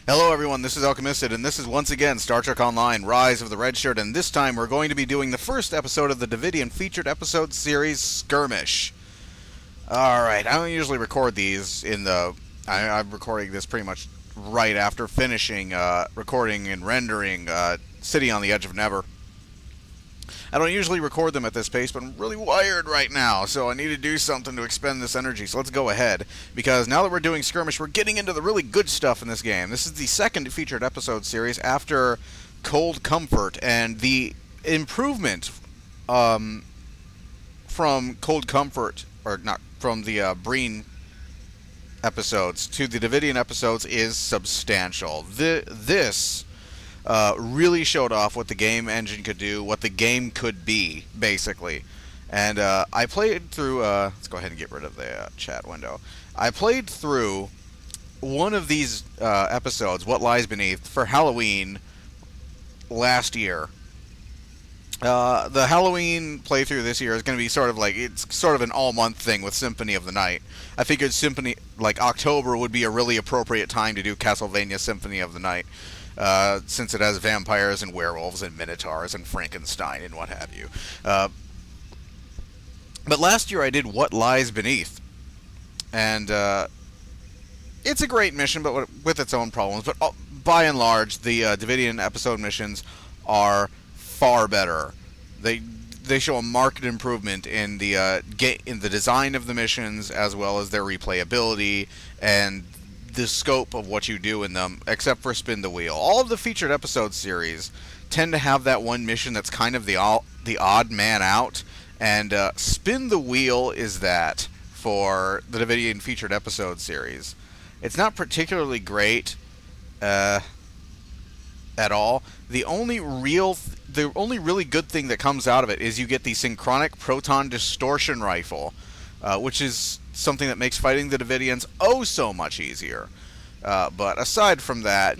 Hello everyone, this is Alchemisted, and this is once again Star Trek Online, Rise of the Red Shirt, and this time we're going to be doing the first episode of the Devidian featured episode series, Skirmish. Alright, I don't usually record these in the... I'm recording this pretty much right after finishing recording and rendering City on the Edge of Never. I don't usually record them at this pace, but I'm really wired right now, so I need to do something to expend this energy. So let's go ahead, because now that we're doing Skirmish, we're getting into the really good stuff in this game. This is the second featured episode series after Cold Comfort, and the improvement from Cold Comfort, or not, from the Breen episodes to the Devidian episodes is substantial. This really showed off what the game engine could do, what the game could be, basically. And I played through... let's go ahead and get rid of the chat window. I played through one of these episodes, What Lies Beneath, for Halloween last year. The Halloween playthrough this year is going to be sort of like... It's sort of an all-month thing with Symphony of the Night. I figured October would be a really appropriate time to do Castlevania Symphony of the Night. Since it has vampires and werewolves and minotaurs and Frankenstein and what have you. But last year I did What Lies Beneath. And it's a great mission, but with its own problems. But by and large, the Devidian episode missions are far better. They show a marked improvement in the design of the missions, as well as their replayability and the scope of what you do in them, except for Spin the Wheel. All of the featured episode series tend to have that one mission that's kind of the odd man out, and Spin the Wheel is that for the Devidian featured episode series. It's not particularly great at all. The only really good thing that comes out of it is you get the synchronic proton distortion rifle, which is something that makes fighting the Devidians oh so much easier. But aside from that,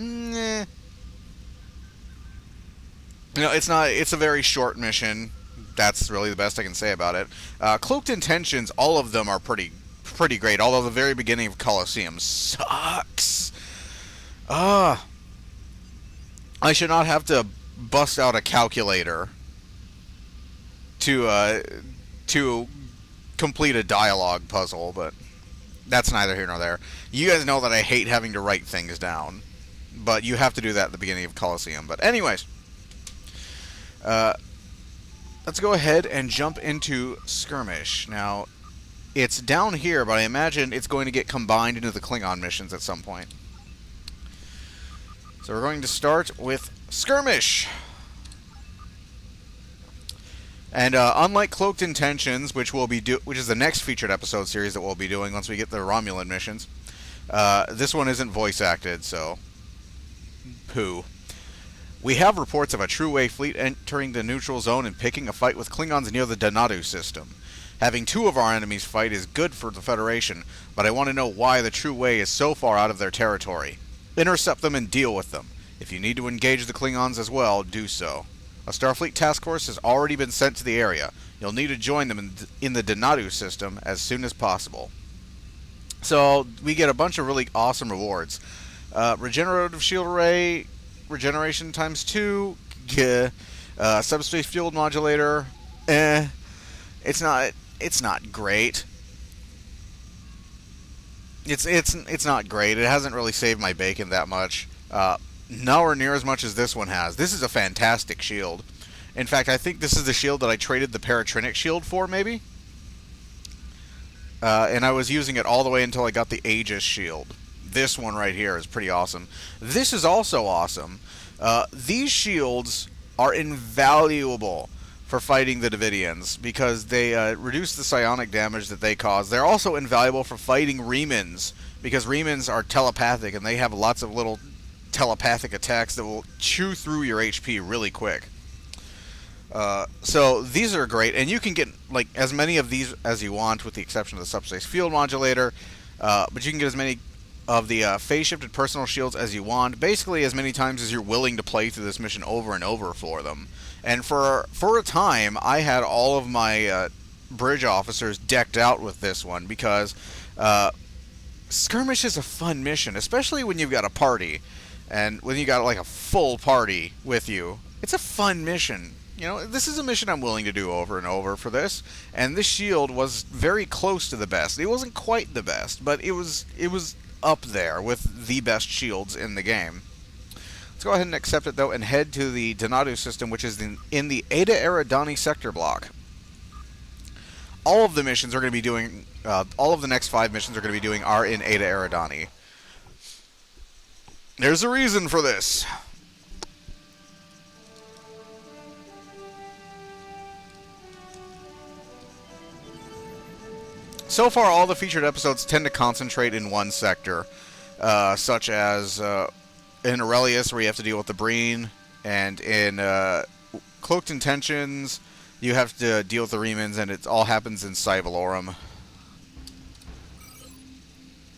it's a very short mission. That's really the best I can say about it. Cloaked Intentions, all of them are pretty great, although the very beginning of Colosseum sucks. I should not have to bust out a calculator to complete a dialogue puzzle, but that's neither here nor there. You guys know that I hate having to write things down, but you have to do that at the beginning of Colosseum. But anyways, let's go ahead and jump into Skirmish. Now, it's down here, but I imagine it's going to get combined into the Klingon missions at some point. So we're going to start with Skirmish. And unlike Cloaked Intentions, which is the next featured episode series that we'll be doing once we get the Romulan missions, this one isn't voice acted, so poo. We have reports of a True Way fleet entering the neutral zone and picking a fight with Klingons near the Donatu system. Having two of our enemies fight is good for the Federation, but I want to know why the True Way is so far out of their territory. Intercept them and deal with them. If you need to engage the Klingons as well, do so. A Starfleet task force has already been sent to the area. You'll need to join them in the Donatu system as soon as possible. So, we get a bunch of really awesome rewards. Regenerative shield array, regeneration times 2, subspace field modulator, it's not great. It's not great. It hasn't really saved my bacon that much. Nowhere near as much as this one has. This is a fantastic shield. In fact, I think this is the shield that I traded the Paratrinic shield for, maybe? And I was using it all the way until I got the Aegis shield. This one right here is pretty awesome. This is also awesome. These shields are invaluable for fighting the Devidians, because they reduce the psionic damage that they cause. They're also invaluable for fighting Remans, because Remans are telepathic, and they have lots of little telepathic attacks that will chew through your HP really quick. So these are great, and you can get like as many of these as you want, with the exception of the subspace field modulator. But you can get as many of the phase-shifted personal shields as you want, basically as many times as you're willing to play through this mission over and over for them. And for a time, I had all of my bridge officers decked out with this one, because Skirmish is a fun mission, especially when you've got a party. And when you got like a full party with you, it's a fun mission. You know, this is a mission I'm willing to do over and over for this. And this shield was very close to the best. It wasn't quite the best, but it was up there with the best shields in the game. Let's go ahead and accept it though, and head to the Donadu system, which is in the Eta Eridani sector block. All of the missions are going to be doing. All of the next 5 missions are going to be doing are in Eta Eridani. There's a reason for this. So far, all the featured episodes tend to concentrate in one sector, such as in Aurelius, where you have to deal with the Breen, and in Cloaked Intentions, you have to deal with the Remans, and it all happens in Sci-FiVERSUS.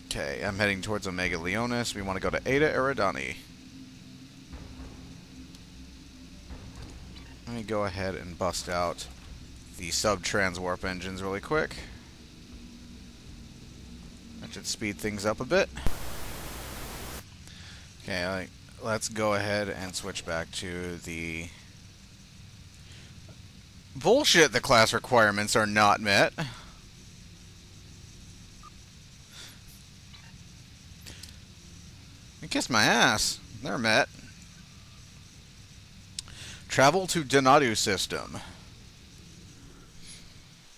Okay, I'm heading towards Omega Leonis. We want to go to Eta Eridani. Let me go ahead and bust out the sub-transwarp engines really quick. That should speed things up a bit. Okay, let's go ahead and switch back to the... Bullshit, the class requirements are not met. You kiss my ass. They're met. Travel to Donadu system.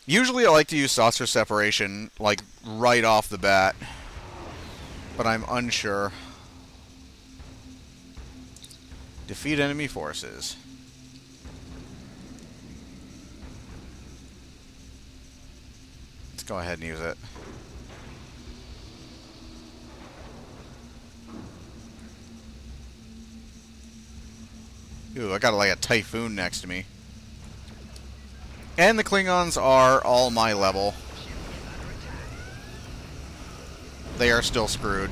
Usually I like to use saucer separation, like, right off the bat. But I'm unsure. Defeat enemy forces. Let's go ahead and use it. Ooh, I got like a typhoon next to me. And the Klingons are all my level. They are still screwed.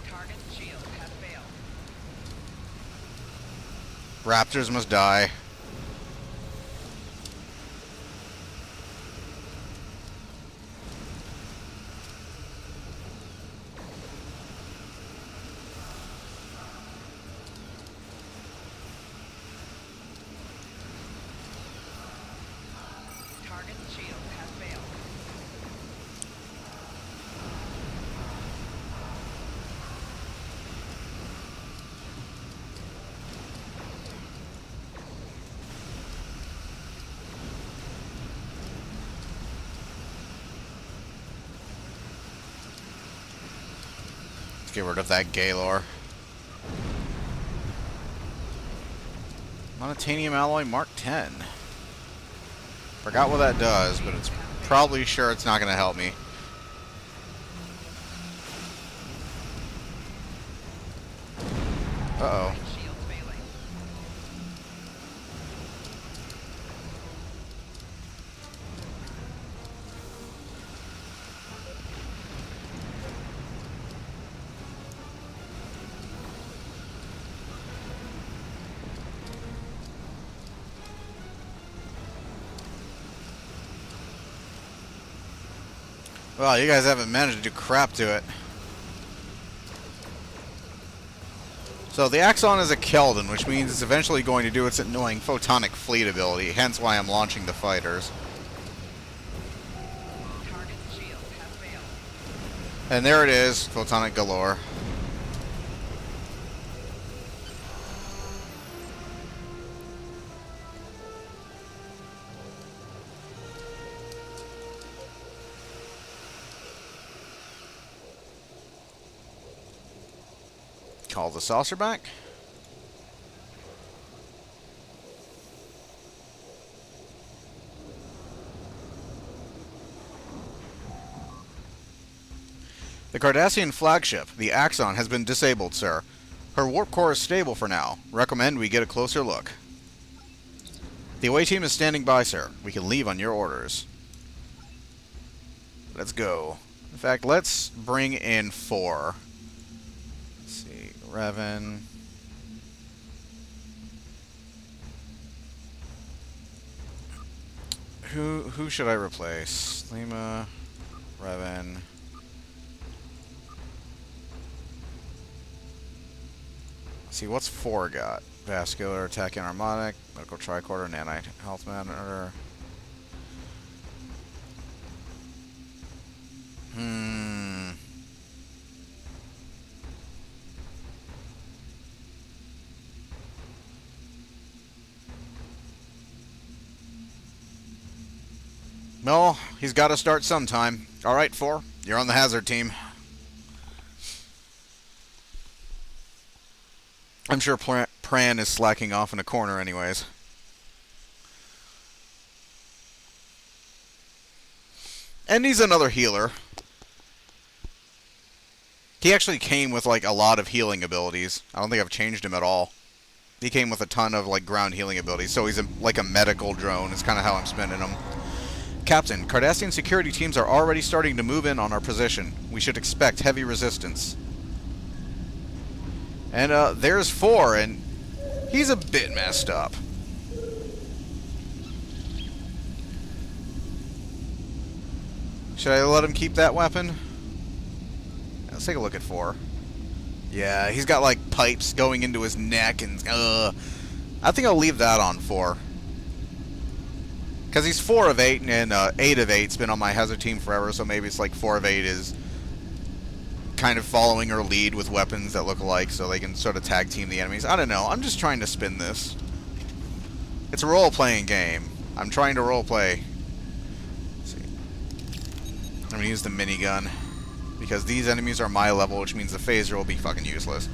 Target shield has failed. Raptors must die. Target shield has failed. Let's get rid of that Gaylor. Monotanium alloy Mark 10. Forgot what that does, but it's probably sure it's not going to help me. Uh-oh. Shield failing. Well, you guys haven't managed to do crap to it. So the Axon is a Keldon, which means it's eventually going to do its annoying photonic fleet ability, hence why I'm launching the fighters. Target shield has failed. And there it is, photonic galore. Call the saucer back. The Cardassian flagship, the Axon, has been disabled, sir. Her warp core is stable for now. Recommend we get a closer look. The away team is standing by, sir. We can leave on your orders. Let's go. In fact, let's bring in 4. Let's see. Revan. Who should I replace? Lima, Revan. Let's see, what's 4 got? Vascular, attack, and harmonic, medical tricorder, nanite, health matter. No, he's got to start sometime. All right, 4, you're on the hazard team. I'm sure Pran is slacking off in a corner anyways. And he's another healer. He actually came with like a lot of healing abilities. I don't think I've changed him at all. He came with a ton of like ground healing abilities, so he's like a medical drone. It's kind of how I'm spending him. Captain, Cardassian security teams are already starting to move in on our position. We should expect heavy resistance. And there's 4, and he's a bit messed up. Should I let him keep that weapon? Let's take a look at 4. Yeah, he's got like pipes going into his neck, and I think I'll leave that on 4. Because he's 4 of 8, and 8 of 8's been on my hazard team forever, so maybe it's like 4 of 8 is kind of following her lead with weapons that look alike, so they can sort of tag team the enemies. I don't know. I'm just trying to spin this. It's a role-playing game. I'm trying to role-play. Let's see. I'm going to use the minigun, because these enemies are my level, which means the phaser will be fucking useless.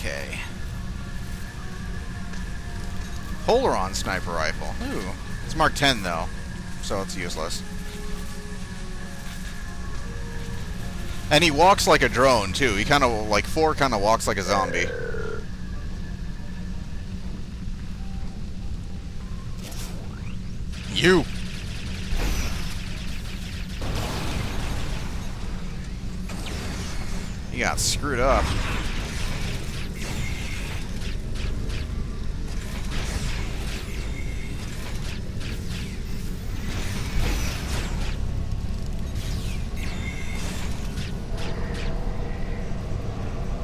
Okay. Polaron sniper rifle. Ooh. It's Mark 10 though, so it's useless. And he walks like a drone too. He kind of, like 4 kind of walks like a zombie. You! He got screwed up.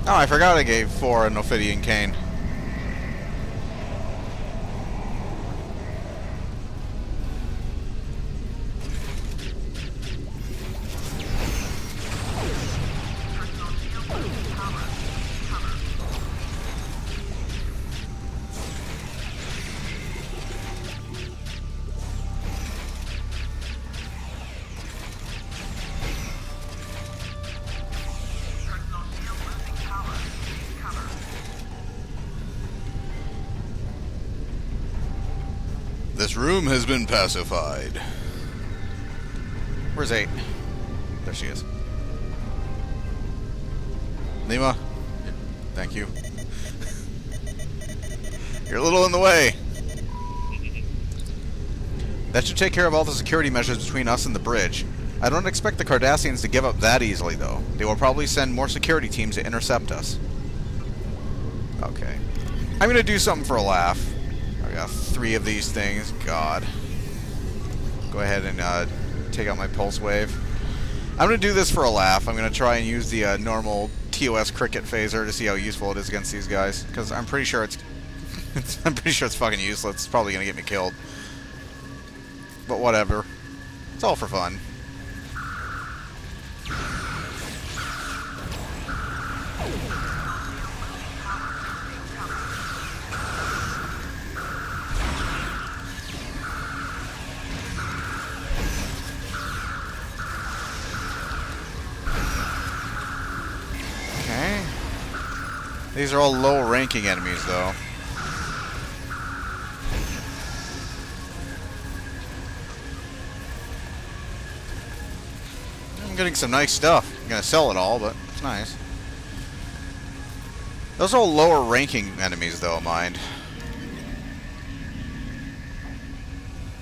Oh, I forgot I gave 4 an Ophidian cane. This room has been pacified. Where's 8? There she is. Lima, thank you. You're a little in the way. That should take care of all the security measures between us and the bridge. I don't expect the Cardassians to give up that easily, though. They will probably send more security teams to intercept us. Okay. I'm gonna do something for a laugh. I got 3 of these things. God. Go ahead and take out my pulse wave. I'm gonna do this for a laugh. I'm gonna try and use the normal TOS cricket phaser to see how useful it is against these guys, because I'm pretty sure it's I'm pretty sure it's fucking useless. It's probably gonna get me killed. But whatever. It's all for fun. These are all low-ranking enemies, though. I'm getting some nice stuff. I'm gonna sell it all, but it's nice. Those are all lower-ranking enemies, though, mind.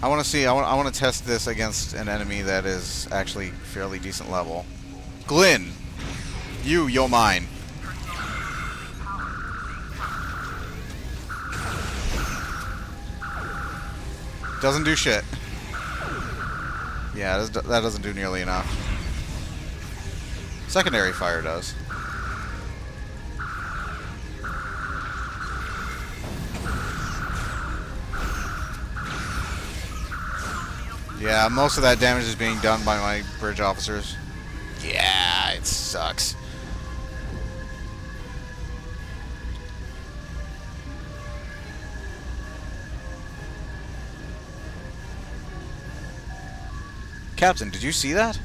I want to see. I want to test this against an enemy that is actually fairly decent level. Glyn, you're mine. Doesn't do shit. Yeah, that doesn't do nearly enough. Secondary fire does. Yeah, most of that damage is being done by my bridge officers. Yeah, it sucks. Captain, did you see that?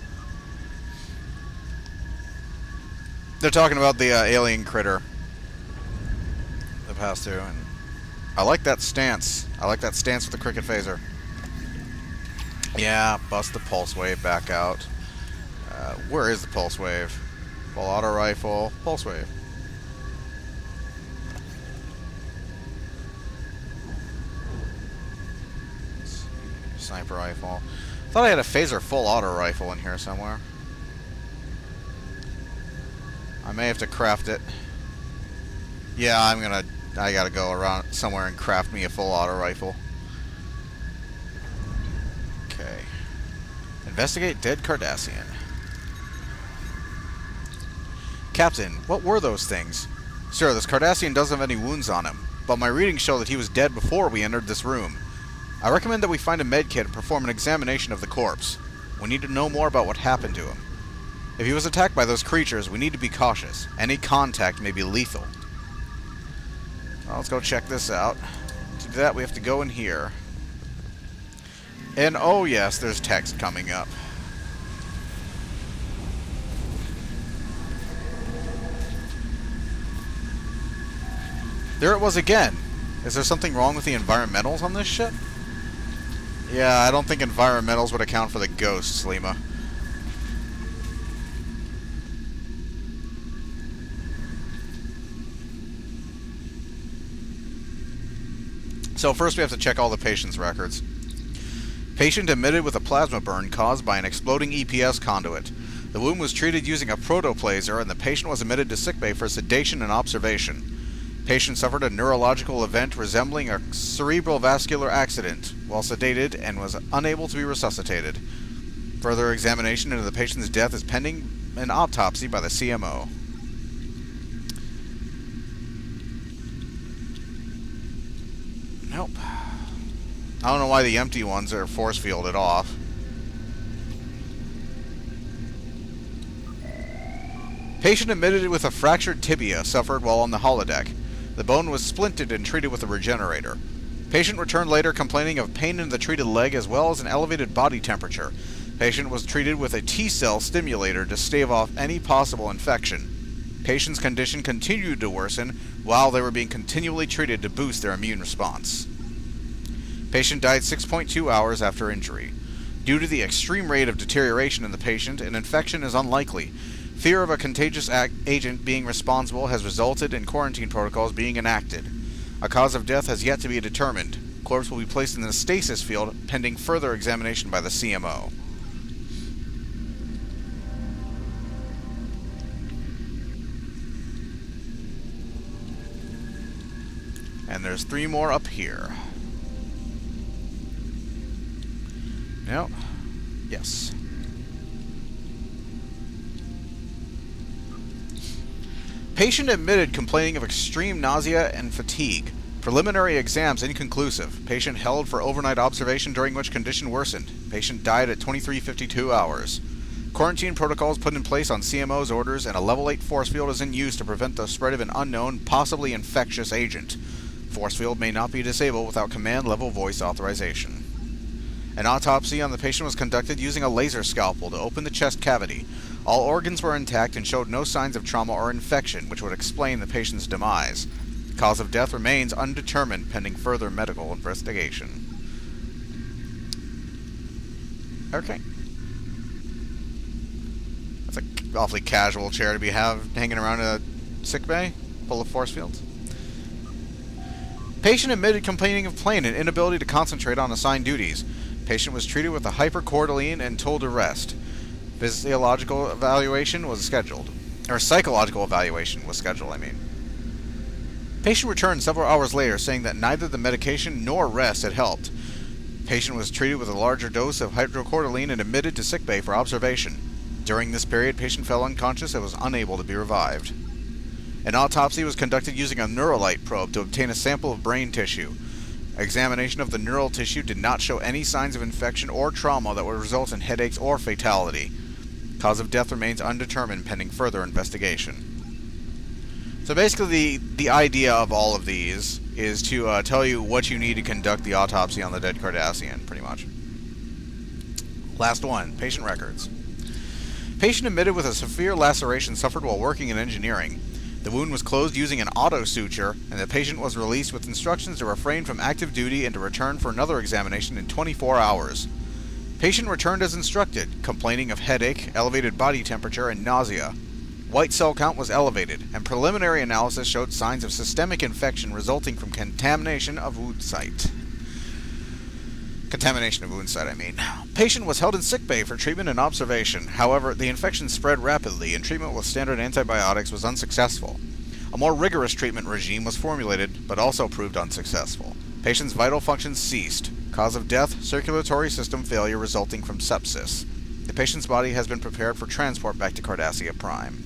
They're talking about the alien critter that passed through, and I like that stance. I like that stance with the cricket phaser. Yeah, bust the pulse wave back out. Where is the pulse wave? Full auto rifle, pulse wave. Sniper rifle. Thought I had a phaser full auto rifle in here somewhere. I may have to craft it. Yeah, I gotta go around somewhere and craft me a full auto rifle. Okay. Investigate dead Cardassian. Captain, what were those things? Sir, this Cardassian doesn't have any wounds on him, but my readings show that he was dead before we entered this room. I recommend that we find a medkit and perform an examination of the corpse. We need to know more about what happened to him. If he was attacked by those creatures, we need to be cautious. Any contact may be lethal. Well, let's go check this out. To do that, we have to go in here. And oh yes, there's text coming up. There it was again. Is there something wrong with the environmentals on this ship? Yeah, I don't think environmentals would account for the ghosts, Lima. So first we have to check all the patient's records. Patient admitted with a plasma burn caused by an exploding EPS conduit. The wound was treated using a protoplasma and the patient was admitted to sickbay for sedation and observation. Patient suffered a neurological event resembling a cerebral vascular accident while sedated and was unable to be resuscitated. Further examination into the patient's death is pending an autopsy by the CMO. Nope. I don't know why the empty ones are force fielded off. Patient admitted with a fractured tibia suffered while on the holodeck. The bone was splinted and treated with a regenerator. Patient returned later complaining of pain in the treated leg as well as an elevated body temperature. Patient was treated with a T-cell stimulator to stave off any possible infection. Patient's condition continued to worsen while they were being continually treated to boost their immune response. Patient died 6.2 hours after injury. Due to the extreme rate of deterioration in the patient, an infection is unlikely. Fear of a contagious agent being responsible has resulted in quarantine protocols being enacted. A cause of death has yet to be determined. Corpse will be placed in the stasis field pending further examination by the CMO. And there's 3 more up here. Nope. Yes. Patient admitted complaining of extreme nausea and fatigue. Preliminary exams inconclusive. Patient held for overnight observation during which condition worsened. Patient died at 23:52 hours. Quarantine protocols put in place on CMO's orders and a level 8 force field is in use to prevent the spread of an unknown, possibly infectious agent. Force field may not be disabled without command level voice authorization. An autopsy on the patient was conducted using a laser scalpel to open the chest cavity. All organs were intact and showed no signs of trauma or infection, which would explain the patient's demise. The cause of death remains undetermined pending further medical investigation. Okay. That's an awfully casual chair to be hanging around a sickbay full of force fields. Patient admitted complaining of pain and inability to concentrate on assigned duties. Patient was treated with a hypercortiline and told to rest. Physiological evaluation was scheduled. Or psychological evaluation was scheduled, I mean. Patient returned several hours later saying that neither the medication nor rest had helped. Patient was treated with a larger dose of hydrocortisone and admitted to sickbay for observation. During this period, patient fell unconscious and was unable to be revived. An autopsy was conducted using a neurolite probe to obtain a sample of brain tissue. Examination of the neural tissue did not show any signs of infection or trauma that would result in headaches or fatality. Cause of death remains undetermined pending further investigation. So basically the idea of all of these is to tell you what you need to conduct the autopsy on the dead Cardassian, pretty much. Last one, patient records. Patient admitted with a severe laceration suffered while working in engineering. The wound was closed using an auto-suture, and the patient was released with instructions to refrain from active duty and to return for another examination in 24 hours. Patient returned as instructed, complaining of headache, elevated body temperature, and nausea. White cell count was elevated, and preliminary analysis showed signs of systemic infection resulting from contamination of wound site. Patient was held in sickbay for treatment and observation. However, the infection spread rapidly, and treatment with standard antibiotics was unsuccessful. A more rigorous treatment regime was formulated, but also proved unsuccessful. Patient's vital functions ceased. Cause of death, circulatory system failure resulting from sepsis. The patient's body has been prepared for transport back to Cardassia Prime.